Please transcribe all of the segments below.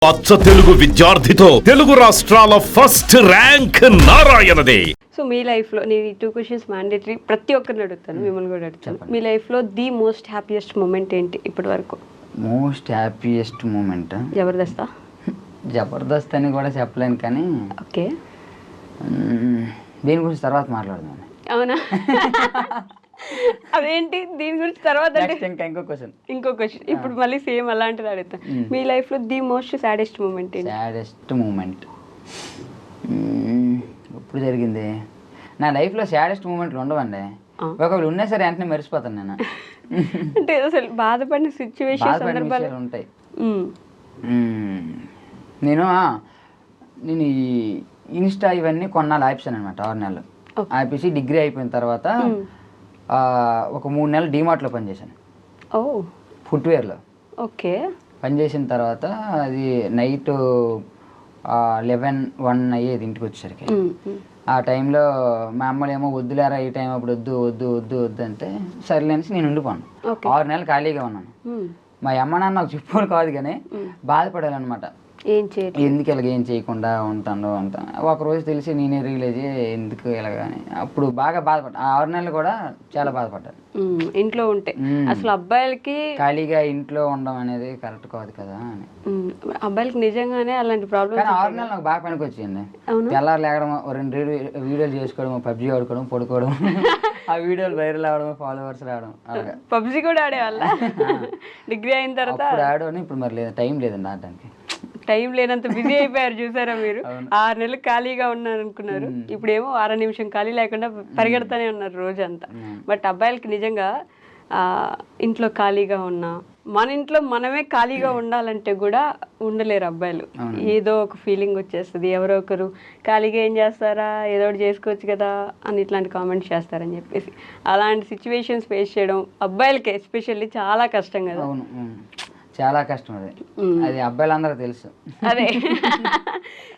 అచ్చ తెలుగు విద్యార్థితో తెలుగు రాష్ట్రాల first rank నారాయణదే. So మీ లైఫ్లో నేను ఈ 2 క్వశ్చన్స్ మ్యాండేటరీ ప్రతి ఒక్కరిని అడుగుతాను, మిమ్మల్ని కూడా అడుగుతాను. మీ లైఫ్లో ది మోస్ట్ హ్యాపీయెస్ట్ మూమెంట్ ఏంటి ఇప్పటి వరకు? Most happiest moment Jabardasth. Jabardasth అని కూడా చెప్పలేను, కానీ ఓకే, దీని గురించి తర్వాత మాట్లాడదాం. అవునా? అదేంటి దీని గురించి తర్వాత అంటే ఇంకో క్వశ్చన్ ఇప్పుడు మళ్ళీ సేమ్ అలాంటిది అడుగుతాను. మీ లైఫ్లో ది మోస్ట్ సాడెస్ట్ మూమెంట్ ఏంటి? సాడెస్ట్ మూమెంట్ ఎప్పుడు జరిగింది? నా లైఫ్లో సాడెస్ట్ మూమెంట్లు ఉండవండి. ఒకవేళ ఉన్నా సరే వెంటనే మర్చిపోతాను నేను. అంటే అసలు బాధపడిన సిచ్యువేషన్ ఉంటాయి. నేను ఈ ఇన్స్టా ఇవన్నీ కొన్నాళ్ళు ఆపేసాను అనమాట. 6 నెలలు ఆపేసి డిగ్రీ అయిపోయిన తర్వాత ఒక 3 నెలలు డిమార్ట్లో పనిచేశాను. ఫుట్వేర్లో. ఓకే. పనిచేసిన తర్వాత అది నైట్ 11-1 అయ్యేది ఇంటికి వచ్చేసరికి. ఆ టైంలో మా అమ్మలు ఏమో వద్దులేరా ఈ టైం అప్పుడు వద్దు వద్దు వద్దు వద్దు అంటే సర్లేనేసి నేను ఉండిపోను. 6 నెలలు ఖాళీగా ఉన్నాను. మా అమ్మ నాన్న నాకు చెప్పుకోవాలి కాదు, కానీ బాధపడాలన్నమాట. ఎందుకు ఇలాగ ఏం చేయకుండా ఉంటాను ఒకరోజు తెలిసి నేనే రియలైజ్ ఎందుకు ఇలాగని అప్పుడు బాగా బాధపడ్డా. 6 నెలలు కూడా చాలా బాధపడ్డాను. ఇంట్లో ఉంటే అసలు అబ్బాయిలకి ఖాళీగా ఇంట్లో ఉండడం అనేది కరెక్ట్ కాదు కదా అని. అబ్బాయిలకి నిజంగానే అలాంటి ప్రాబ్లమ్. 6 నెలలు నాకు బాగా పనికి వచ్చింది. తెల్లారు లేకడం, 2 వీడియోలు చేసుకోవడం, పబ్జీ ఆడుకోవడం, పడుకోవడం, ఆ వీడియోలు వైరల్ అవడం, ఫాలోవర్స్ రావడం. అలాగా పబ్జీ కూడా ఆడేవాళ్ళ? డిగ్రీ అయిన తర్వాత ఆడని. ఇప్పుడు మరి లేదు, టైం లేదండి ఆడడానికి. టైం లేనంత బిజీ అయిపోయారు చూసారా మీరు. 6 నెలలు ఖాళీగా ఉన్నారు అనుకున్నారు, ఇప్పుడేమో 1/2 నిమిషం ఖాళీ లేకుండా పరిగెడతానే ఉన్నారు రోజంతా. బట్ అబ్బాయిలకి నిజంగా ఇంట్లో ఖాళీగా ఉన్నా, మన ఇంట్లో మనమే ఖాళీగా ఉండాలంటే కూడా ఉండలేరు అబ్బాయిలు. ఏదో ఒక ఫీలింగ్ వచ్చేస్తుంది. ఎవరో ఒకరు ఖాళీగా ఏం చేస్తారా, ఏదో ఒకటి చేసుకోవచ్చు కదా అని ఇట్లాంటి కామెంట్స్ చేస్తారని చెప్పేసి అలాంటి సిచ్యువేషన్స్ ఫేస్ చేయడం అబ్బాయిలకి ఎస్పెషల్లీ చాలా కష్టం కదా. చాలా కష్టం. అది అబ్బాయిలందరూ తెలుసు. అదే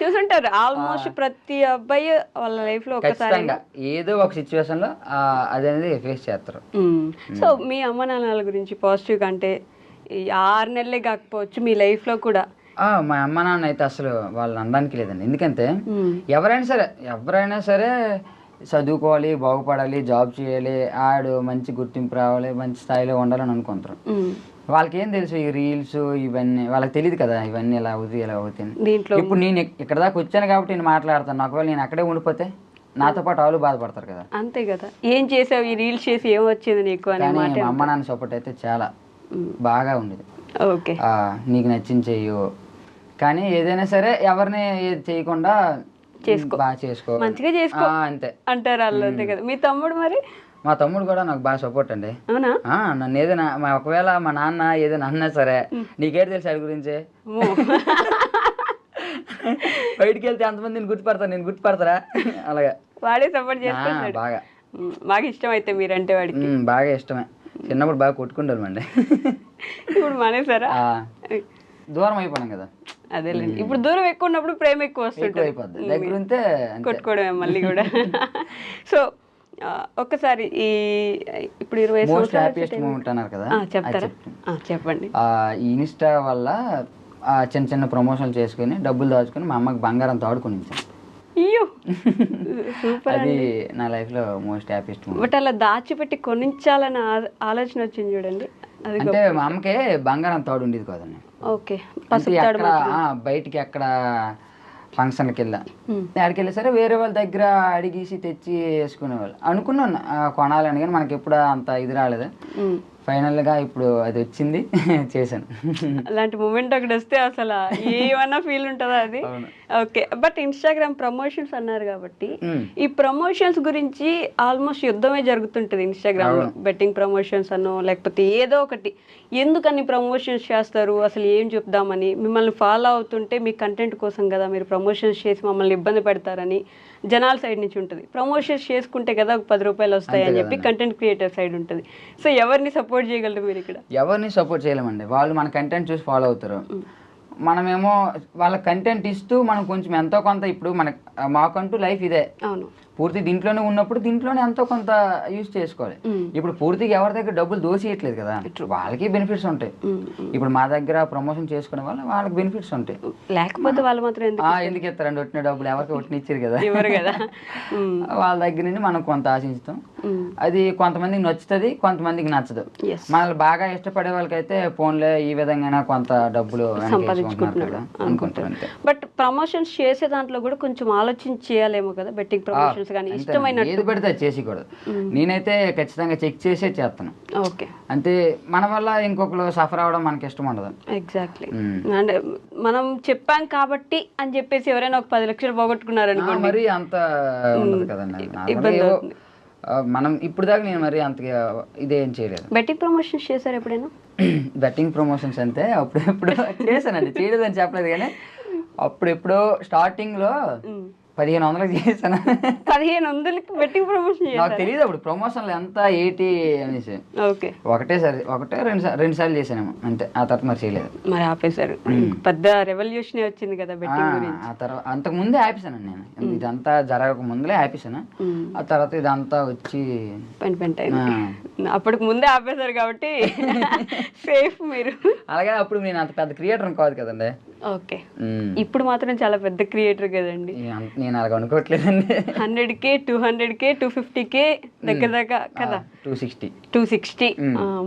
చూసుంటారు ఆల్మోస్ట్ ప్రతి అబ్బాయి వాళ్ళ లైఫ్ లో ఒకసారి ఏదో ఒక సిచ్యువేషన్ లో అదనేది ఫేస్ చేస్తారు. సో మీ అమ్మ నాన్నల గురించి పాజిటివ్ గా, అంటే 6 నెలలే కాకపోవచ్చు మీ లైఫ్ లో కూడా. మా అమ్మ నాన్న అయితే అసలు వాళ్ళని అనడానికి లేదండి. ఎందుకంటే ఎవరైనా సరే చదువుకోవాలి, బాగుపడాలి, జాబ్ చేయాలి, ఆడు మంచి గుర్తింపు రావాలి, మంచి స్థాయిలో ఉండాలని అనుకుంటారు. వాళ్ళకి ఏం తెలుసు ఈ రీల్స్ ఇవన్నీ, వాళ్ళకి తెలియదు కదా ఇవన్నీ ఎలా అవుతాయి ఎలా అవుతాయి. ఇప్పుడు నేను ఇక్కడ దాకా వచ్చాను కాబట్టి నేను మాట్లాడతాను. ఒకవేళ నేను అక్కడే ఉండిపోతే నాతో పాటు వాళ్ళు బాధపడతారు కదా. అంతే కదా, ఏం చేసావు ఈ రీల్స్ చేసి ఏం వచ్చింది నీకు అని. మా అమ్మ నాన్న సపోర్ట్ అయితే చాలా బాగా ఉండేది. ఓకే, నీకు నచ్చింది చెయ్యు, కానీ ఏదైనా సరే ఎవరిని చేయకుండా బాగా చేసుకో, మంచిగా చేసుకో అంతే అంటారు వాళ్ళు. అంతే కదా. మీ తమ్ముడు మరి? మా తమ్ముడు కూడా నాకు బాగా సపోర్ట్ అండి. అవునా? నన్ను ఏదైనా ఒకవేళ మా నాన్న ఏదైనా అన్నా సరే నీకేం తెలుసు వాడి గురించి, బయటికి వెళ్తే అంతమంది నేను గుర్తుపడతాను, నేను గుర్తుపడతారా అలాగా వాడే సపోర్ట్ చేస్తాడు బాగా. బాగా ఇష్టం అయితే మీరంటే వాడికి? బాగా ఇష్టమే. చిన్నప్పుడు బాగా కొట్టుకుంటామండి. ఇప్పుడు మానేసారా? దూరం అయిపోయినాం కదా. అదేలేండి, ఇప్పుడు దూరం ఎక్కువ ఉన్నప్పుడు ప్రేమ ఎక్కువ వస్తుంది, దగ్గర ఉంటే కొట్టుకోవడమే మళ్ళీ కూడా. సో ఒక్కసారి ఇప్పుడు 20 హ్యాపీయెస్ట్ మూమెంట్ అన్నారు కదా, చెప్తారా? చెప్పండి. ఈ ఇన్స్టా వల్ల చిన్న చిన్న ప్రమోషన్లు చేసుకుని డబ్బులు దాచుకుని మా అమ్మకి బంగారం తాడుకుని అది నా లైఫ్ లో మోస్ట్ హ్యాపీయెస్ట్ మూమెంట్. బట్ అలా దాచిపెట్టి కొనించాలన్న ఆలోచన వచ్చింది చూడండి. అంటే మా అమ్మకే బంగారం తాడు ఉండేది కదండి. ఓకే, బయటికి ఎక్కడ ఫంక్షన్కి వెళ్ళా, అక్కడికి వెళ్ళి సరే వేరే వాళ్ళ దగ్గర అడిగేసి తెచ్చి వేసుకునేవాళ్ళు. అనుకున్నాను కొనాలని, కానీ మనకి ఎప్పుడు అంత ఇది రాలేదు. ఫైనల్ గా ఇప్పుడు అది వచ్చింది, చేశాను. అలాంటి మూమెంట్ ఒకటి వస్తే అసలు ఏమన్నా ఫీల్ ఉంటుందా అది? ఓకే. బట్ ఇన్స్టాగ్రామ్ ప్రమోషన్స్ అన్నారు కాబట్టి ఈ ప్రమోషన్స్ గురించి ఆల్మోస్ట్ యుద్ధమే జరుగుతుంటది ఇన్స్టాగ్రామ్ లో. బెట్టింగ్ ప్రమోషన్స్ అనో లేకపోతే ఏదో ఒకటి. ఎందుకని ప్రమోషన్స్ చేస్తారు, అసలు ఏం చెప్దామని? మిమ్మల్ని ఫాలో అవుతుంటే మీ కంటెంట్ కోసం కదా మీరు ప్రమోషన్స్ చేసి మమ్మల్ని ఇబ్బంది పెడతారని జనాల సైడ్ నుంచి ఉంటుంది. ప్రమోషన్స్ చేసుకుంటే కదా ఒక 10 రూపాయలు వస్తాయి అని చెప్పి కంటెంట్ క్రియేటర్ సైడ్ ఉంటుంది. సో ఎవరిని సపోర్ట్ చేయగలరు మీరు ఇక్కడ? ఎవరిని సపోర్ట్ చేయలేమండి. వాళ్ళు మన కంటెంట్ చూసి ఫాలో అవుతారు. మనమేమో వాళ్ళ కంటెంట్ ఇస్తూ మనం కొంచెం ఎంతో కొంత, ఇప్పుడు మాకంటూ లైఫ్ ఇదే. అవును, పూర్తి దీంట్లోనే ఉన్నప్పుడు దీంట్లోనే ఎంతో కొంత యూజ్ చేసుకోవాలి. ఇప్పుడు పూర్తిగా ఎవరి దగ్గర డబ్బులు దోసియట్లేదు కదా, వాళ్ళకి బెనిఫిట్స్ ఉంటాయి. ఇప్పుడు మా దగ్గర ప్రమోషన్ చేసుకునే వల్ల వాళ్ళకి బెనిఫిట్స్ ఉంటాయి. లేకపోతే వాళ్ళు మాత్రం ఎందుకు ఇస్తారండి ఒట్టిన డబ్బులు, ఎవరికి ఒట్టిన ఇచ్చారు కదా కదా. వాళ్ళ దగ్గర నుండి మనం కొంత ఆశిస్తాం. అది కొంతమందికి నచ్చుతుంది, కొంతమందికి నచ్చదు. మనల్ని బాగా ఇష్టపడే వాళ్ళకైతే ఫోన్లో ఈ విధంగా కొంత డబ్బులు అనుకుంటారు. బట్ ప్రమోషన్స్ చేసే దాంట్లో కూడా కొంచెం ఆలోచించి చేయాలేమో కదా, బెట్టింగ్ ప్రమోషన్స్ కానీ ఇష్టమైన ఏది పడితే అది చేసేకూడదు. నేనైతే ఖచ్చితంగా చెక్ చేసే చేస్తాను. ఓకే, అంటే మన వల్ల ఇంకొకరు సఫర్ అవ్వడం మనకి ఇష్టం ఉండదు. ఎగ్జాక్ట్లీ. అంటే మనం చెప్పాం కాబట్టి అని చెప్పేసి ఎవరైనా ఒక 10 లక్షలు పోగొట్టుకున్నారు అనుకోండి, మరి అంత ఉండదు కదండి. మనం ఇప్పుడు దాకా నేను మరి అంతగా ఇదేం చేయలేదు. బెట్టింగ్ ప్రమోషన్స్ చేశారు ఎప్పుడైనా? బెట్టింగ్ ప్రమోషన్స్ అంటే అప్పుడెప్పుడు చేశానండి, చేయలేదని చెప్పలేదు కానీ అప్పుడెప్పుడో స్టార్టింగ్ లో 1500 చేశాను. 1500కి బెట్టింగ్ ప్రమోషన్ నాకు తెలియదు అప్పుడు ప్రమోషన్లు ఎంత 80 అనేసి. ఓకే, రెండు సార్లు చేశాను అంతే. ఆ తర్వాత మరి చేయలేదు, మరి ఆపేశారు. పెద్ద రెవల్యూషన్ వచ్చింది కదా బెట్టింగ్ గురించి. ఆ తర్వాత అంతకు ముందే ఆపేశాను నేను, ఇదంతా జరగక ముందులే ఆపేశాను. ఆ తర్వాత ఇదంతా వచ్చి అప్పటికి ముందే ఆపేశారు కాబట్టి సేఫ్ మీరు. అలాగే అప్పుడు నేను అంత పెద్ద క్రియేటర్ కాదు కదండి. ఓకే, ఇప్పుడు మాత్రం చాలా పెద్ద క్రియేటర్ కదండి. నేను అలాగ అనుకోవట్లేదండి. 100K 200K 250K దగ్గర దాకా కదా, 260.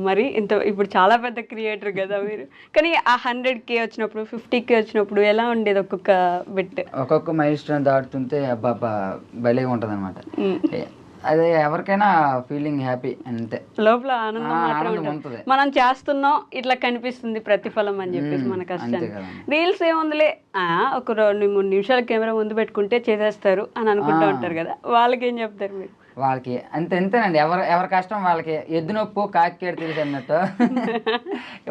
మరి ఇంత ఇప్పుడు చాలా పెద్ద క్రియేటర్ కదా మీరు. కానీ ఆ 100K వచ్చినప్పుడు 50K వచ్చినప్పుడు ఎలా ఉండేది ఒక్కొక్క బెట్? ఒక్కొక్క మైల్ స్టోన్ దాటుతుంటే అబ్బా భలే ఉంటది అనమాట. అదే ఎవరికైనా ఫీలింగ్ హ్యాపీ అంతే, లోపల ఆనందం మాత్రం ఉంటుంది. మనం చేస్తున్నాం ఇట్లా కనిపిస్తుంది ప్రతిఫలం అని చెప్పేసి మన కష్టాన్ని. రీల్స్ ఏముందిలే, ఒక 2-3 నిమిషాల కెమెరా ముందు పెట్టుకుంటే చేసేస్తారు అని అనుకుంటూ ఉంటారు కదా, వాళ్ళకి ఏం చెప్తారు మీరు? వాళ్ళకి అంతేనండి, ఎవరి కష్టం వాళ్ళకి. ఎద్దు నొప్పు కాకికేడు తెలుసు అన్నట్టు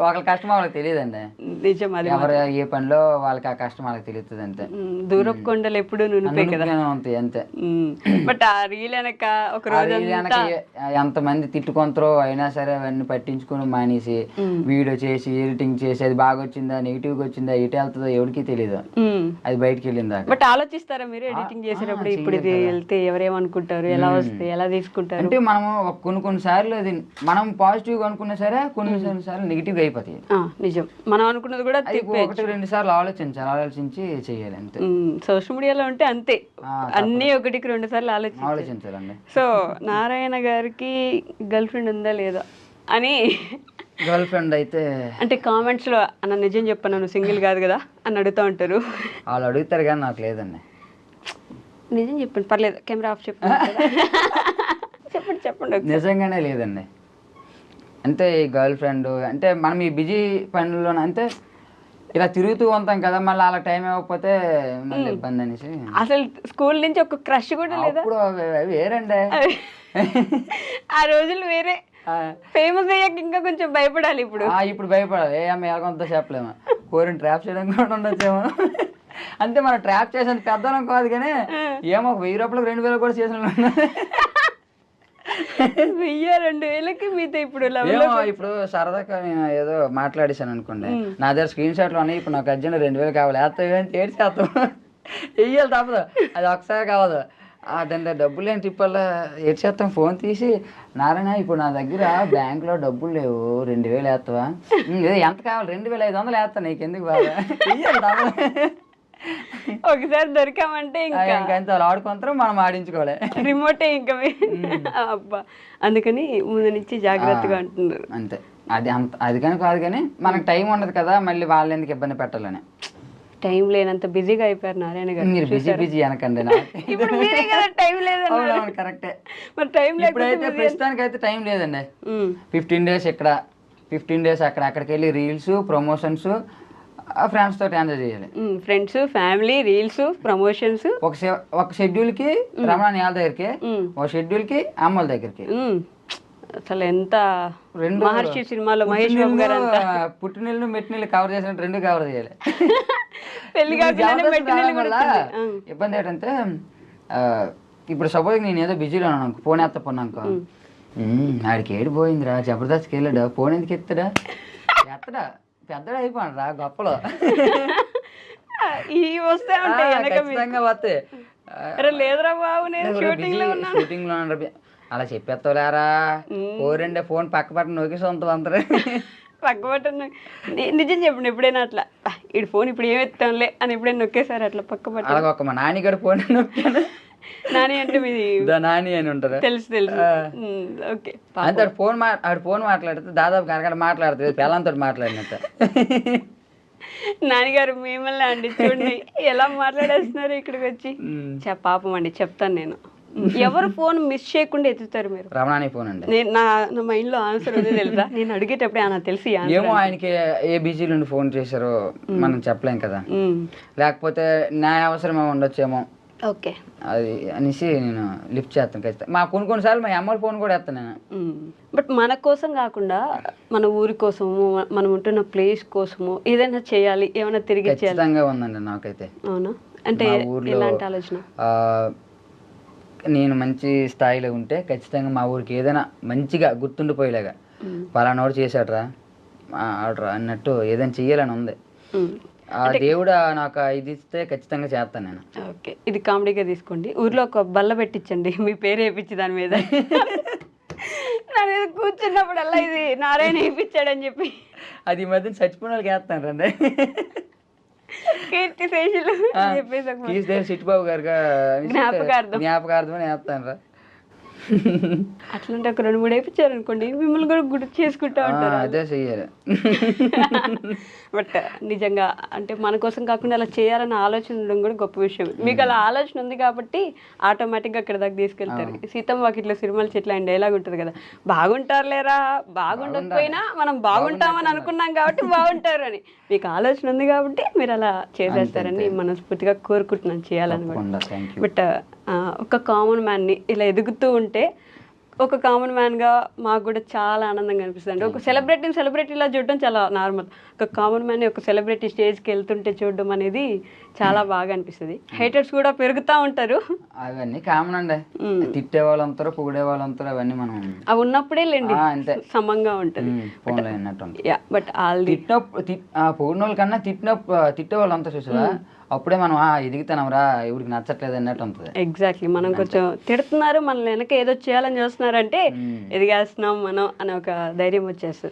ఒకళ్ళ కష్టం వాళ్ళకి తెలియదండి. నిజం, అది ఎవరు ఏ పనిలో వాళ్ళకి ఆ కష్టం వాళ్ళకి తెలుస్తుంది అంతే. దూరపు కొండలు ఎప్పుడు ఉంటాయి అంతే. బట్ ఆ రీల్ వెనక ఒక రోజు ఎంతమంది తిట్టుకుంటారో అయినా సరే అవన్నీ పట్టించుకుని మానేసి వీడియో చేసి ఎడిటింగ్ చేసి అది బాగా వచ్చిందా నెగిటివ్ గా వచ్చిందా ఎటు వెళ్తుందో ఎవరికి తెలియదు, అది బయటకు వెళ్ళిందా. బట్ ఆలోచిస్తారా మీరు ఎడిటింగ్ చేసేటప్పుడు ఇప్పుడు ఇది వెళ్తే ఎవరేమనుకుంటారు, ఎలా వస్తుంది, ఎలా తీసుకుంటారు? అంటే మనము కొన్ని సార్లు అది మనం పాజిటివ్ గా అనుకున్నా సరే కొన్ని సార్లు నెగిటివ్ గా అయిపోతాయి. నిజం, మనం అనుకున్నది కూడా 1-2 సార్లు ఆలోచించి చేయాలి అంతే. సోషల్ మీడియాలో ఉంటే అంతే, అన్ని 1-2 సార్లు ఆలోచించాలండి. సో నారాయణ గారికి గర్ల్ ఫ్రెండ్ ఉందా లేదా అని గర్ల్ ఫ్రెండ్ అయితే అంటే కామెంట్స్ లో అన్న నిజం చెప్పను నన్ను సింగిల్ కాదు కదా అని అడుగుతూ ఉంటారు. వాళ్ళు అడుగుతారు కానీ నాకు లేదండి. నిజం చెప్పండి, పర్లేదు, కెమెరా ఆఫ్ చెప్పండి. నిజంగానే లేదండి. అంటే ఈ గర్ల్ ఫ్రెండ్ అంటే మనం ఈ బిజీ పనుల్లో అంటే ఇలా తిరుగుతూ ఉంటాం కదా, మళ్ళీ అలా టైం ఇవ్వకపోతే మళ్ళీ ఇబ్బంది అనేసి. అసలు స్కూల్ నుంచి ఒక క్రష్ కూడా లేదా? ఇప్పుడు వేరండి, ఆ రోజులు వేరే. ఫేమస్ అయ్యాక ఇంకా కొంచెం భయపడాలి. ఇప్పుడు భయపడాలి, కొంత చెప్పలేము. కోరిని ట్రాప్ చేయడం కూడా ఉండొచ్చేమో. అంతే, మనం ట్రాప్ చేసేంత పెద్దలం కాదు కానీ ఏమో 1000 రూపాయలకు 2000 కూడా చేసిన 1000-2000కి మీతో ఇప్పుడు సరదాగా నేను ఏదో మాట్లాడేశాను అనుకోండి, నా దగ్గర స్క్రీన్ షాట్లు ఉన్నాయి, ఇప్పుడు నాకు అర్జెంట్ 2000 కావాలి, ఏడ్చేస్తాం, వెయ్యాలి తప్పదు, అది ఒకసారి కావదు. దాని దగ్గర డబ్బులు ఏంటి తిప్పల్లా ఏడ్చేస్తాం. ఫోన్ తీసి నారాయణ ఇప్పుడు నా దగ్గర బ్యాంకులో డబ్బులు లేవు, 2000 వేస్తావా? ఎంత కావాలి? 2500 వేస్తాను, నీకు ఎందుకు బాగా వెయ్యాలి తప్పదు. ఒకసారి దొరికామంటే ఇంకా ఆడుకుంటారు, మనం ఆడించుకోవాలి, రిమోటే ఇంకా. అబ్బా, అందుకని ముందు నుంచి జాగ్రత్తగా అంటున్నారు అంతే. అది కానీ కాదు కానీ మనకు టైం ఉండదు కదా, మళ్ళీ వాళ్ళు ఎందుకు ఇబ్బంది పెట్టాలని. టైం లేనంత బిజీగా అయిపోయారు నారాయణ గారు. మీరు బిజీ అనకండి, కరెక్టే. మరి టైం ఇప్పుడైతే ప్రస్తుతానికి అయితే టైం లేదండి. 15 days ఇక్కడ 15 days అక్కడికి వెళ్ళి రీల్స్ ప్రమోషన్స్ ఫ్రెండ్స్ తోటి ఎంజాయ్ చేయాలి. Friends family reels promotions. ఒక షెడ్యూల్ కి రమణ నేల దగ్గరికి, ఒక షెడ్యూల్ కి అమ్మల దగ్గరికి. అసలు ఎంత మహర్షి సినిమాలో మహేష్ బాబు గారు పుట్టినీళ్ళు మెట్టినీళ్ళు కవర్ చేసినట్టు 2 కవర్ చేయాలి. పెళ్లి ఇబ్బంది ఏంటంటే ఇప్పుడు సపోజ్ నేను ఏదో బిజీలో ఉన్నాను, ఫోన్ ఎత్తపోన్నానుకో, ఆడికి ఏడిపోయిందిరా జబర్దస్త్కి వెళ్ళాడు, ఫోన్ ఎందుకు ఎత్తడా పెద్దడా అయిపోయాడు రా గొప్పలో. ఖచ్చితంగా వస్తాయి. అరే లేదురా బాబు నేను షూటింగ్ లో ఉన్నా. షూటింగ్ లో అలా చెప్పేస్తావులేరా ఓరండి ఫోన్ పక్క పట్ట నొక్కి సొంతం అందరూ పక్క పట్టను. నిజం చెప్పండి ఎప్పుడైనా అట్లా ఇటు ఫోన్ ఇప్పుడు ఏం ఎత్తాంలే అని ఎప్పుడైనా నొక్కేసారు అట్లా పక్క పట్ట? అలాగ ఒక మా నాన్నగారు ఫోన్ నొక్కాను. నాని అంటే మీది నాని అని ఉంటారు. తెలుసు ఓకే. అంతే ఆడు ఫోన్ మాట్లాడితే దాదాపు గంట మాట్లాడుతుంది పిల్లలతో మాట్లాడినట్ట. నాన్నగారు మిమ్మల్ని అండి చూడండి ఎలా మాట్లాడేస్తున్నారు ఇక్కడికి వచ్చి. పాపం అండి చెప్తాను నేను. ఎవరు ఫోన్ మిస్ చేయకుండా ఎత్తుతారు మీరు? రమణాని ఫోన్ అండి. నేను నా మైండ్ లో ఆన్సర్ ఉంది తెలుసా, నేను అడిగేటప్పుడే నాకు తెలిసి ఏమో ఆయనకి ఏ బిజీ నుండి ఫోన్ చేశారో మనం చెప్పలేం కదా, లేకపోతే నా అవసరం ఉండొచ్చేమో. ఓకే అది అనేసి నేను లిఫ్ట్ చేస్తాను ఖచ్చితంగా. మా కొన్నిసార్లు మా అమ్మ ఫోన్ కూడా వేస్తాను నేను. బట్ మన కోసం కాకుండా మన ఊరి కోసము మనం ఉంటున్న ప్లేస్ కోసము ఏదైనా చేయాలి, ఏమైనా తిరిగి ఖచ్చితంగా ఉందండి నాకైతే. అవునా? అంటే ఎలాంటి ఆలోచన? నేను మంచి స్థాయిలో ఉంటే ఖచ్చితంగా మా ఊరికి ఏదైనా మంచిగా గుర్తుండిపోయేలాగా పలానోడు చేశాడ్రా ఆడరా అన్నట్టు ఏదైనా చెయ్యాలని ఉంది. ఆ దేవుడు నాకు ఇది ఇస్తే ఖచ్చితంగా చేస్తాను నేను. ఓకే, ఇది కామెడీగా తీసుకోండి. ఊర్లో ఒక బల్ల పెట్టించండి, మీ పేరు వేయించి దాని మీద దాని మీద కూర్చున్నప్పుడల్లా ఇది నారాయణ వేయించాడని చెప్పి. అది ఈ మధ్యన చచ్చిపోయిన వాళ్ళకి వేస్తాను రండి. కీర్తి శేషులు చెప్పేసి సిట్టిబాబు గారుగా జ్ఞాపకార్థం అని వేస్తాను రా. అట్లాంటి ఒక 2-3 వేయించారు అనుకోండి, మిమ్మల్ని కూడా గుర్తు చేసుకుంటా ఉంటారు. అదే చెయ్యాలి. బట్ నిజంగా అంటే మన కోసం కాకుండా అలా చేయాలన్న ఆలోచన ఉండడం కూడా గొప్ప విషయం. మీకు అలా ఆలోచన ఉంది కాబట్టి ఆటోమేటిక్గా అక్కడ దాకా తీసుకెళ్తారు. సీతమ్మ వాకిట్లో సిరిమల చెట్లు అని డైలాగ్ ఉంటుంది కదా, బాగుంటారు లేరా, బాగుండకపోయినా మనం బాగుంటామని అనుకున్నాం కాబట్టి బాగుంటారు అని. మీకు ఆలోచన ఉంది కాబట్టి మీరు అలా చేసేస్తారని మనస్ఫూర్తిగా కోరుకుంటున్నాను చేయాలని కూడా. బట్ ఒక కామన్ మ్యాన్ని ఇలా ఎదుగుతూ ఉంటే ఒక కామన్ మ్యాన్గా మాకు కూడా చాలా ఆనందంగా అనిపిస్తుంది. అంటే ఒక సెలబ్రిటీలా చూడడం చాలా నార్మల్. ఒక కామన్ మ్యాన్ ఒక సెలబ్రిటీ స్టేజ్కి వెళ్తుంటే చూడడం అనేది చాలా బాగా అనిపిస్తుంది. హేటర్స్ కూడా పెరుగుతూ ఉంటారు, అవన్నీ కామన్ అండి. తిట్టే వాళ్ళు అంటారు, పొగిడే వాళ్ళు అంటారు, అవన్నీ మనం అవి ఉన్నప్పుడే లేండి సమంగా ఉంటుంది. బట్ పొగిడిన వాళ్ళ కన్నా తిట్టే వాళ్ళు అంతా చూసారా, అప్పుడే మనం ఎదుగుతున్నాం రా, ఎవరికి నచ్చట్లేదు అన్నట్టు ఉంటుంది. ఎగ్జాక్ట్లీ, మనం కొంచెం తిడుతున్నారు, మనల్ని వెనక ఏదో చేయాలని చూస్తున్నారంటే ఎదిగేస్తున్నాం మనం అని ఒక ధైర్యం వచ్చేస్తుంది.